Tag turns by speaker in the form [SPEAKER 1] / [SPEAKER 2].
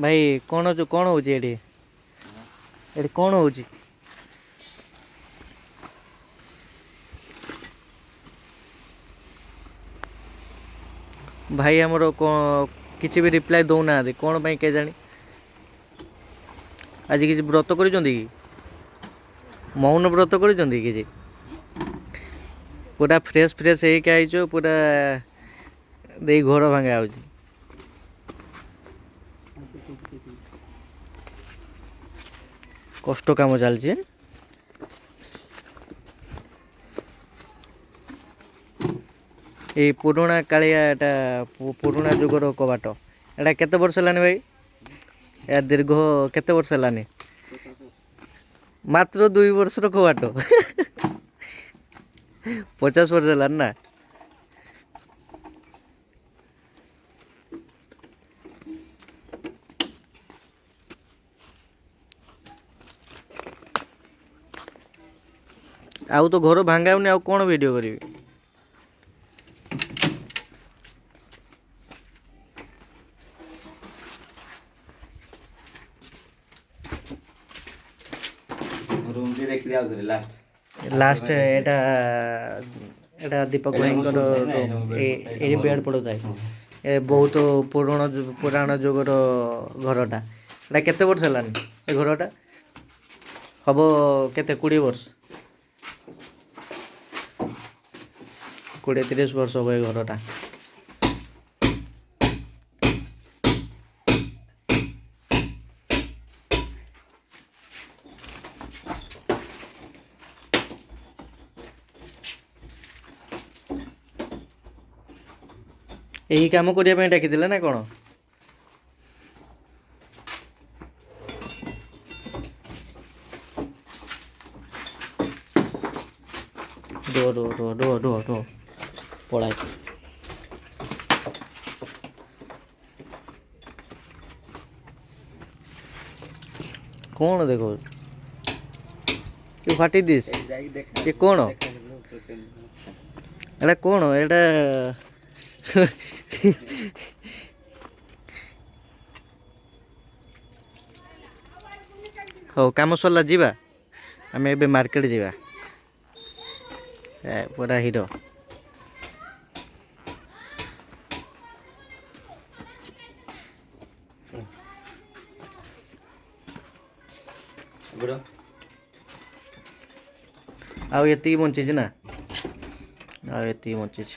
[SPEAKER 1] ଭାଇ କ'ଣ ହେଉଛି ଏଠି ଏଠି କ'ଣ ହେଉଛି? ଭାଇ ଆମର କିଛି ବି ରିପ୍ଲାଏ ଦେଉନାହାନ୍ତି କ'ଣ ପାଇଁ କେଜାଣି? ଆଜି କିଛି ବ୍ରତ କରିଛନ୍ତି କି? ମୌନ ବ୍ରତ କରିଛନ୍ତି କିଛି? ପୁରା ଫ୍ରେଶ୍ ହେଇକି ଆଇଛ, ପୁରା ଦେଇ ଘର ଭାଙ୍ଗା ହେଉଛି। କଷ୍ଟ କାମ ଚାଲିଛି। ଏଇ ପୁରୁଣା କାଳିଆ, ଏଟା ପୁରୁଣା ଯୁଗର କବାଟ। ଏଟା କେତେ ବର୍ଷ ହେଲାନି ଭାଇ? ଏହା ଦୀର୍ଘ କେତେ ବର୍ଷ ହେଲାନି? ମାତ୍ର 2 ବର୍ଷର କବାଟ। 50 ବର୍ଷ ହେଲାନି ନା? ଆଉ ତ ଘର ଭାଙ୍ଗା ହଉନି, ଆଉ କ'ଣ ଭିଡ଼ିଓ କରିବି? ଲାଷ୍ଟ ଏଟା ଦୀପକ ଭାଇଙ୍କର ଏଇ ବେଡ଼ ପଡ଼ୁଥାଏ। ଏ ବହୁତ ପୁରାଣ ଯୁଗର ଘରଟା। ଏଟା କେତେ ବର୍ଷ ହେଲାନି ଏ ଘରଟା? ହବ କେତେ 20 ବର୍ଷ, 20-30 ବର୍ଷ ହବ ଏ ଘରଟା। ଏହି କାମ କରିବା ପାଇଁ ଡାକିଥିଲେ ନା କ'ଣ? ରୁହ ପଳାଏ। କ'ଣ ଦେଖ ଫାଟି ଦିସ୍? ଏ କ'ଣ ଏଟା? କ'ଣ ଏଟା? ହଉ, କାମ ସରିଲା, ଯିବା ଆମେ ଏବେ ମାର୍କେଟ ଯିବା। ପୁରା ହିରୋ। ଆଉ ଏତିକି ବଞ୍ଚିଛି ନା? ଆଉ ଏତିକି ବଞ୍ଚିଛି।